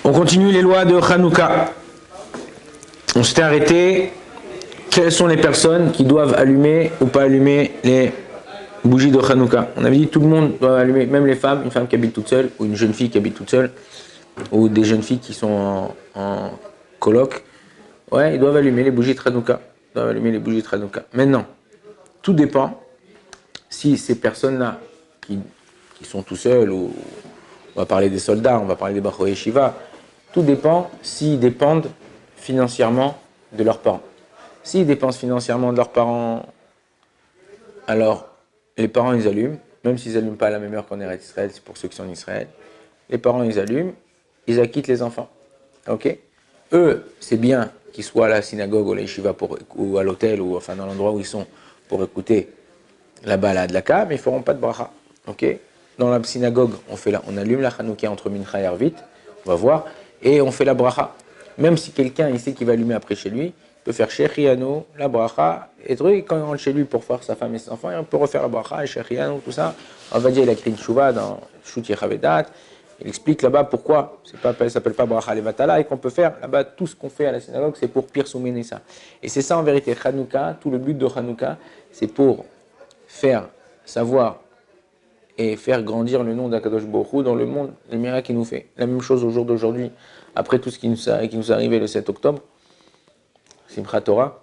On continue les lois de Hanouka. On s'était arrêté. Quelles sont les personnes qui doivent allumer ou pas allumer les bougies de Hanouka? On avait dit que tout le monde doit allumer, même les femmes, une femme qui habite toute seule, ou une jeune fille qui habite toute seule, ou des jeunes filles qui sont en coloc. Ouais, ils doivent allumer les bougies de Hanouka. Ils doivent allumer les bougies de Hanouka. Maintenant, tout dépend si ces personnes-là qui sont tout seuls, ou on va parler des soldats, on va parler des Bachor Yeshiva, tout dépend s'ils dépendent financièrement de leurs parents. S'ils dépensent financièrement de leurs parents, alors les parents ils allument, même s'ils n'allument pas à la même heure qu'en Eretz Israël, c'est pour ceux qui sont en Israël. Les parents ils allument, ils acquittent les enfants. Ok? Eux, c'est bien qu'ils soient à la synagogue ou à la yeshiva ou à l'hôtel ou enfin dans l'endroit où ils sont pour écouter la balade, la ka, mais ils ne feront pas de bracha. Ok? Dans la synagogue, on allume la Hanouka entre Mincha et Arvit, on va voir, et on fait la bracha. Même si quelqu'un il sait qu'il va allumer après chez lui, il peut faire Shechianu, la bracha, et quand il rentre chez lui pour voir sa femme et ses enfants, il peut refaire la bracha et Shechianu, tout ça. On va dire, il a écrit une chouva dans Shut Yechavedat. Il explique là-bas pourquoi ça ne s'appelle pas bracha levatala et qu'on peut faire là-bas tout ce qu'on fait à la synagogue, c'est pour pirsoumer ça. Et c'est ça en vérité, Hanouka, tout le but de Hanouka, c'est pour faire savoir et faire grandir le nom d'Akadosh Baruch Hu dans le monde, les miracles qu'il nous fait. La même chose au jour d'aujourd'hui, après tout ce qui nous est arrivé le 7 octobre, Simchat Torah,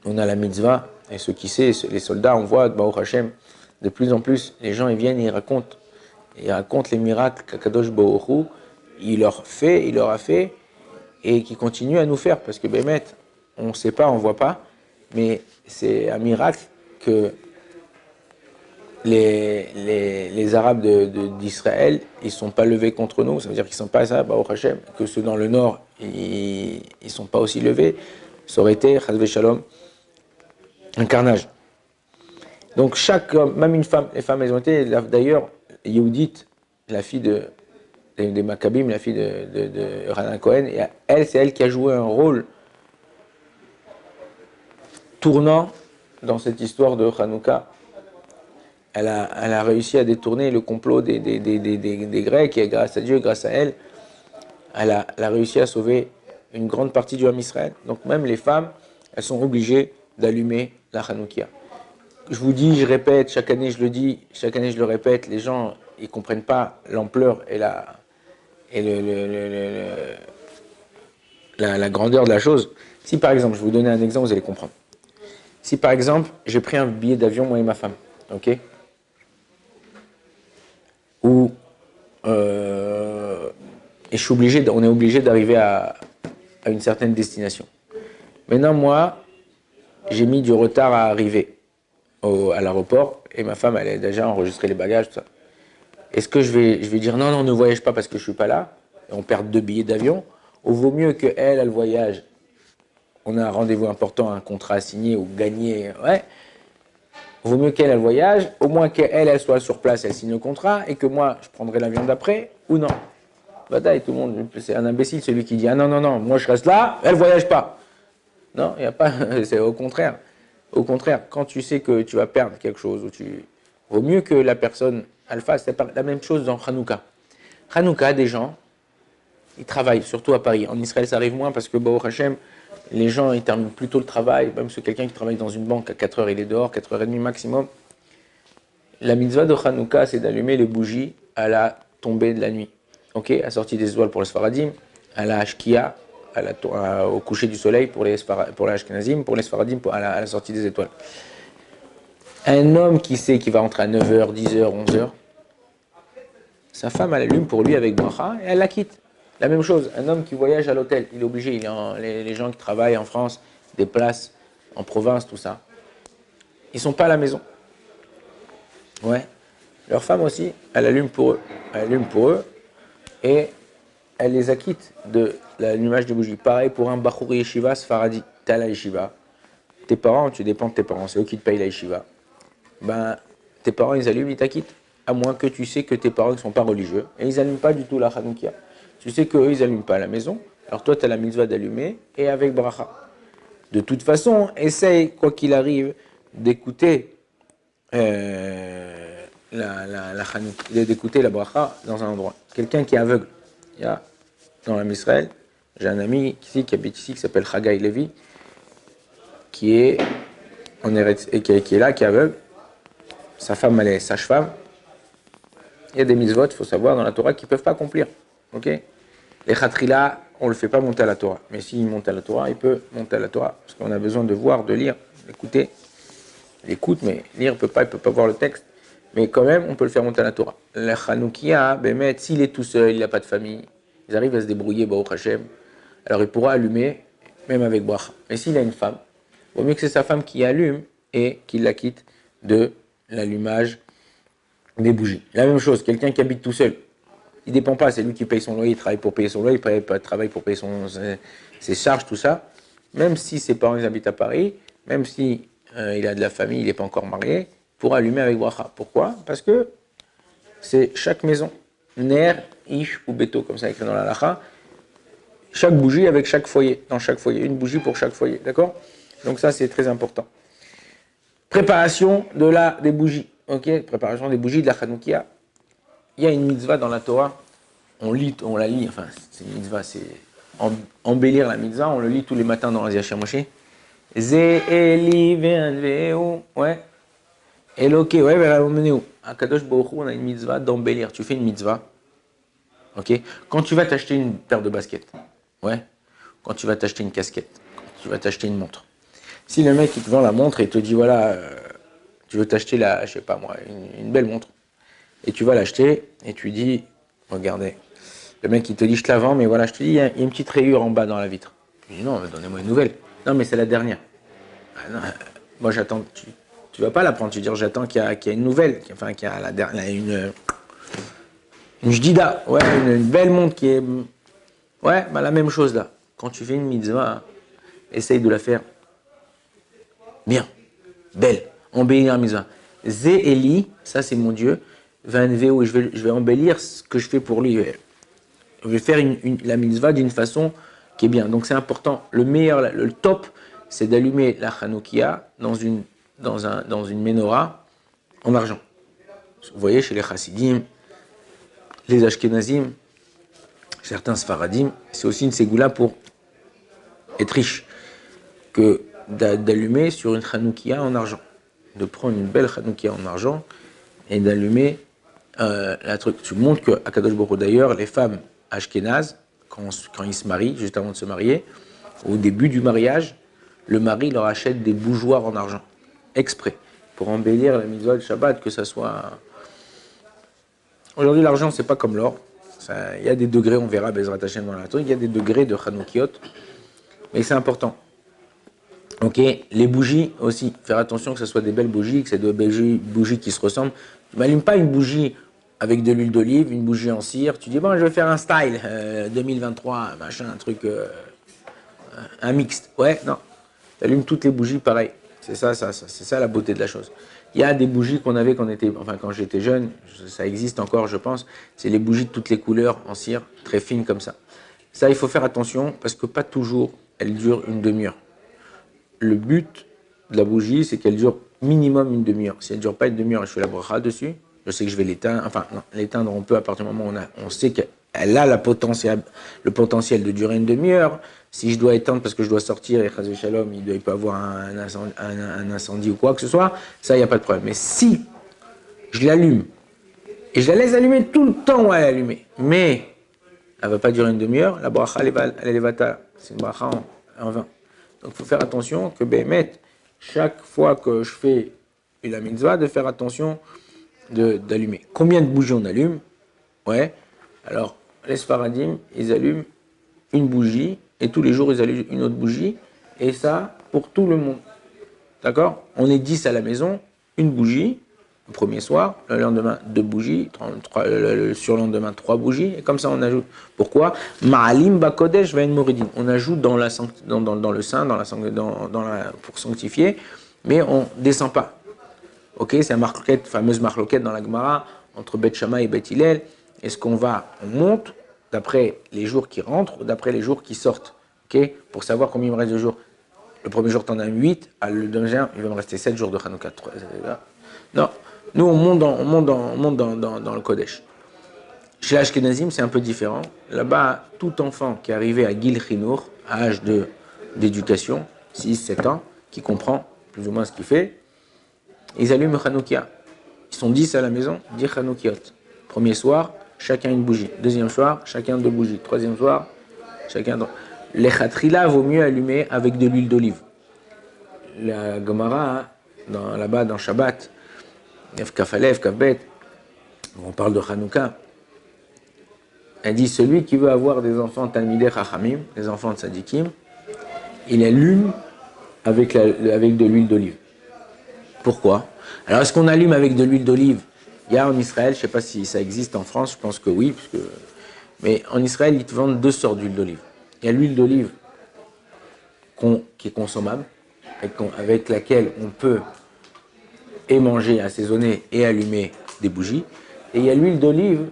on a la mitzvah, et ceux qui savent, les soldats, on voit, Baruch Hashem, de plus en plus, les gens ils viennent et ils racontent les miracles qu'Akadosh Baruch Hu, il leur a fait, et qui continue à nous faire, parce que Bémet, on ne sait pas, on ne voit pas, mais c'est un miracle que les Arabes d'Israël, ils ne sont pas levés contre nous, ça veut dire qu'ils ne sont pas ça, Baruch Hashem, que ceux dans le nord, ils ne sont pas aussi levés, ça aurait été, Chas v'Shalom, un carnage. Donc chaque homme, même une femme, les femmes, elles ont été, d'ailleurs, Yehudit, la fille des Maccabim, la fille de Rana Cohen, et elle, c'est elle qui a joué un rôle tournant dans cette histoire de Hanouka. Elle a réussi à détourner le complot des Grecs, et grâce à Dieu, grâce à elle, elle a réussi à sauver une grande partie du Ham Israël. Donc même les femmes, elles sont obligées d'allumer la Hanoukia. Je vous dis, je répète, chaque année je le dis, chaque année je le répète, les gens, ils ne comprennent pas l'ampleur et la grandeur de la chose. Si par exemple, je vais vous donner un exemple, vous allez comprendre. Si par exemple, j'ai pris un billet d'avion, moi et ma femme, ok? Et on est obligé d'arriver à une certaine destination. Maintenant, moi, j'ai mis du retard à arriver à l'aéroport et ma femme, elle a déjà enregistré les bagages, tout ça. Est-ce que je vais dire non, ne voyage pas parce que je ne suis pas là, et on perd 2 billets d'avion, ou vaut mieux qu'elle voyage, on a un rendez-vous important, un contrat à signer ou gagner, ouais. Vaut mieux qu'elle voyage, au moins qu'elle soit sur place, elle signe le contrat, et que moi, je prendrai l'avion d'après, ou non. Bataille, tout le monde, c'est un imbécile celui qui dit « Ah non, moi je reste là, elle ne voyage pas ». Non, il n'y a pas, c'est au contraire. Au contraire, quand tu sais que tu vas perdre quelque chose, vaut mieux que la personne, elle fasse. C'est la même chose dans Hanouka. Hanouka, des gens, ils travaillent, surtout à Paris. En Israël, ça arrive moins parce que, Baruch Hashem, les gens, ils terminent plus tôt le travail. Même si quelqu'un qui travaille dans une banque à 4h, il est dehors, 4h30 maximum. La mitzvah de Hanouka, c'est d'allumer les bougies à la tombée de la nuit. Ok, à la sortie des étoiles pour les Sfaradim, à la Ashkia, au coucher du soleil pour les Ashkenazim, pour les Sfaradim à la sortie des étoiles. Un homme qui sait qu'il va rentrer à 9h, 10h, 11h, sa femme elle allume pour lui avec bracha et elle la quitte. La même chose, un homme qui voyage à l'hôtel, il est obligé, les gens qui travaillent en France, des places en province, tout ça, ils ne sont pas à la maison. Ouais. Leur femme aussi, elle allume pour eux. Et elle les acquitte de l'allumage de bougies. Pareil pour un Bachur Yeshiva Sfaradi, t'es à la Yeshiva. Tes parents, tu dépends de tes parents, c'est eux qui te payent la Yeshiva. Ben, tes parents, ils allument, ils t'acquittent. À moins que tu sais que tes parents ne sont pas religieux. Et ils n'allument pas du tout la Hanoukia. Tu sais qu'eux, ils n'allument pas à la maison. Alors toi, tu as la mitzvah d'allumer et avec bracha. De toute façon, essaye, quoi qu'il arrive, d'écouter d'écouter la bracha dans un endroit. Quelqu'un qui est aveugle, il y a dans l'âme Israël. J'ai un ami ici, qui habite ici, qui s'appelle Haggai Levi, qui est en Eretz, et qui est là, qui est aveugle. Sa femme, elle est sage-femme. Il y a des mitzvot, il faut savoir, dans la Torah, qu'ils ne peuvent pas accomplir. Okay, les khatrila, on ne le fait pas monter à la Torah. Mais s'il monte à la Torah, il peut monter à la Torah. Parce qu'on a besoin de voir, de lire, d'écouter. Il écoute, mais lire, il ne peut pas voir le texte. Mais quand même, on peut le faire monter à la Torah. Le Hanoukia, Bémet, s'il est tout seul, il n'a pas de famille, ils arrivent à se débrouiller, Baruch Hashem, alors il pourra allumer, même avec bracha. Mais s'il a une femme, il vaut mieux que c'est sa femme qui allume et qu'il la quitte de l'allumage des bougies. La même chose, quelqu'un qui habite tout seul, il ne dépend pas, c'est lui qui paye son loyer, il travaille pour payer son loyer, il travaille pour payer ses charges, tout ça. Même si ses parents ils habitent à Paris, même si il a de la famille, il n'est pas encore marié, pour allumer avec bracha. Pourquoi? Parce que c'est chaque maison, ner, ish ou beto, comme ça écrit dans la halakha, chaque bougie avec chaque foyer, dans chaque foyer, une bougie pour chaque foyer, d'accord? Donc ça c'est très important. Préparation des bougies, ok? Préparation des bougies de la Hanoukia. Il y a une mitzvah dans la Torah, on la lit, enfin c'est une mitzvah, c'est embellir la mitzvah, on le lit tous les matins dans Asia Moshe. Ze Eli ve'anveu, ouais. Eloke, ouais, ve'rameneu. À Kadosh Baruch Hu, on a une mitzvah d'embellir. Tu fais une mitzvah, ok? Quand tu vas t'acheter une paire de baskets, ouais. Quand tu vas t'acheter une casquette, quand tu vas t'acheter une montre. Si le mec il te vend la montre et te dit voilà, tu veux t'acheter je sais pas moi, une belle montre, et tu vas l'acheter et tu dis, regardez, le mec il te dit je te la vends, mais voilà, je te dis il y a une petite rayure en bas dans la vitre. Tu dis non, donnez-moi une nouvelle. Non, mais c'est la dernière. Ah, non, moi j'attends. Tu vas pas la prendre, tu vas dire j'attends qu'il y ait une nouvelle, enfin qu'il y a la dernière, une jdida, ouais, une belle montre qui est, ouais, bah la même chose là. Quand tu fais une mitzvah, essaye de la faire bien, belle, embellir la mitzvah. Zé Eli, ça c'est mon Dieu, Vanveo, je vais embellir ce que je fais pour lui. Je vais faire la mitzvah d'une façon qui est bien. Donc c'est important. Le meilleur, le top, c'est d'allumer la Hanoukia dans une menorah en argent. Vous voyez, chez les Chassidim, les Ashkenazim, certains Sfaradim, c'est aussi une ségoula pour être riche, que d'allumer sur une Hanoukia en argent. De prendre une belle Hanoukia en argent et d'allumer la truc. Tu montres qu'à Kadosh Baruch Hu, d'ailleurs, les femmes ashkénazes, quand ils se marient, juste avant de se marier, au début du mariage, le mari leur achète des bougeoirs en argent, exprès, pour embellir la mitzvah de Shabbat, que ça soit... Aujourd'hui, l'argent, c'est pas comme l'or. Il y a des degrés, on verra, Bezrat Hashem dans la truc, il y a des degrés de Hanoukiot, mais c'est important. Ok, les bougies aussi, faire attention que ce soit des belles bougies, que c'est des bougies qui se ressemblent. Tu m'allumes pas une bougie avec de l'huile d'olive, une bougie en cire, tu dis bon je vais faire un style 2023, machin, un truc, un mixte. Ouais, non, tu allumes toutes les bougies pareil. C'est ça la beauté de la chose. Il y a des bougies qu'on avait quand j'étais jeune, ça existe encore je pense, c'est les bougies de toutes les couleurs en cire, très fines comme ça. Ça il faut faire attention parce que pas toujours elles durent une demi-heure. Le but de la bougie, c'est qu'elle dure minimum une demi-heure. Si elle ne dure pas une demi-heure, je fais la bracha dessus, je sais que je vais l'éteindre. Enfin, non, l'éteindre, on peut à partir du moment où on sait qu'elle a le potentiel de durer une demi-heure. Si je dois éteindre parce que je dois sortir, et Chazé Shalom, il ne doit pas avoir un incendie ou quoi que ce soit, ça, il n'y a pas de problème. Mais si je l'allume, et je la laisse allumer tout le temps où elle est allumée, mais elle ne va pas durer une demi-heure, la bracha, elle est vata. C'est une bracha en vain. Donc il faut faire attention que Bémet, chaque fois que je fais la mitzvah, de faire attention d'allumer. Combien de bougies on allume? Ouais. Alors, les Sfaradim, ils allument une bougie, et tous les jours, ils allument une autre bougie, et ça, pour tout le monde. D'accord? On est 10 à la maison, une bougie, le premier soir, le lendemain, 2 bougies, le surlendemain, 3 bougies, et comme ça on ajoute. Pourquoi? Ma'alim bakodesh ve'en moridin. On ajoute dans le sein, pour sanctifier, mais on descend pas. Ok, c'est la fameuse marloquette dans la Gemara, entre Beth Shammai et Beth Hillel. Est-ce on monte d'après les jours qui rentrent ou d'après les jours qui sortent? Ok, pour savoir combien il me reste de jours. Le premier jour, tu en as 8, le deuxième, il va me rester 7 jours de Hanouka. Non. Nous, on monte dans le Kodesh. Chez l'Ashkenazim, c'est un peu différent. Là-bas, tout enfant qui est arrivé à Gil Chinour, à âge d'éducation, 6-7 ans, qui comprend plus ou moins ce qu'il fait, ils allument Hanoukia. Ils sont 10 à la maison, 10 Hanoukiot. Premier soir, chacun une bougie. Deuxième soir, chacun 2 bougies. Troisième soir, chacun 2. Les khatrila vaut mieux allumer avec de l'huile d'olive. La Gemara, là-bas dans Shabbat, Kafalev, Kafbet, on parle de Hanouka. Elle dit, celui qui veut avoir des enfants Talmidei Chachamim, des enfants de Sadikim, il allume avec de l'huile d'olive. Pourquoi? Alors, est-ce qu'on allume avec de l'huile d'olive? Il y a en Israël, je ne sais pas si ça existe en France, je pense que oui, mais en Israël, ils te vendent 2 sortes d'huile d'olive. Il y a l'huile d'olive qui est consommable, avec laquelle on peut et manger, assaisonner et allumer des bougies. Et il y a l'huile d'olive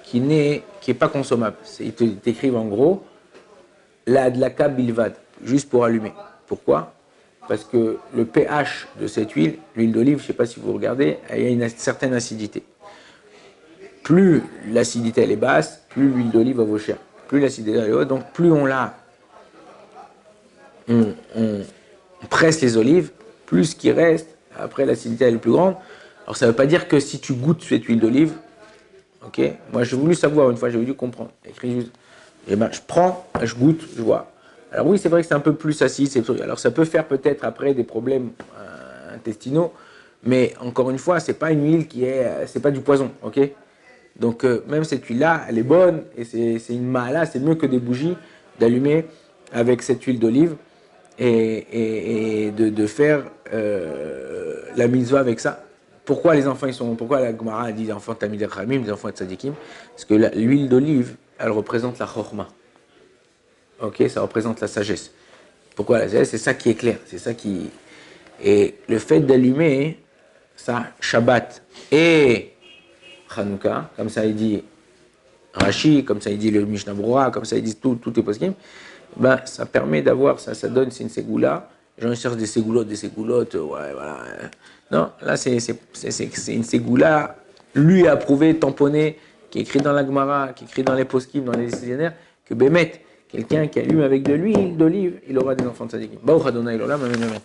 qui n'est pas consommable. Ils t'écrivent en gros, la adlaka bilvad, juste pour allumer. Pourquoi? Parce que le pH de cette huile, l'huile d'olive, je ne sais pas si vous regardez, il y a une certaine acidité. Plus l'acidité elle est basse, plus l'huile d'olive vaut cher. Plus l'acidité elle est haute, donc plus on presse les olives, plus ce qui reste, après l'acidité elle est plus grande. Alors ça ne veut pas dire que si tu goûtes cette huile d'olive, ok, moi j'ai voulu savoir une fois, j'ai voulu comprendre. Écrit juste, je prends, je goûte, je vois. Alors oui, c'est vrai que c'est un peu plus acide. Alors ça peut faire peut-être après des problèmes intestinaux, mais encore une fois, c'est pas une huile c'est pas du poison, ok? Donc même cette huile-là, elle est bonne et c'est une mala, c'est mieux que des bougies d'allumer avec cette huile d'olive et de faire la mitzvah avec ça. Pourquoi les enfants pourquoi la Gemara a dit les enfants de Talmidei Chachamim, les enfants de Tzadikim? Parce que l'huile d'olive, elle représente la chorma. Ok, ça représente la sagesse. Pourquoi la sagesse? C'est ça qui est clair, c'est ça qui. Et le fait d'allumer ça, Shabbat et Hanouka, comme ça il dit Rashi, comme ça il dit le Mishnah Brura, comme ça il dit tout est possible, ben ça permet d'avoir ça donne, c'est une ségoula. Les gens cherchent des ségoulottes, ouais, voilà. Non, là c'est une ségoula, lui approuvé, tamponné, qui est écrit dans la Gemara, qui est écrit dans les poskim, dans les décisionnaires, que Bémet. Quelqu'un qui allume avec de l'huile d'olive, il aura des enfants de tzadikim. Baruch Adonai l'olam, amen, amen.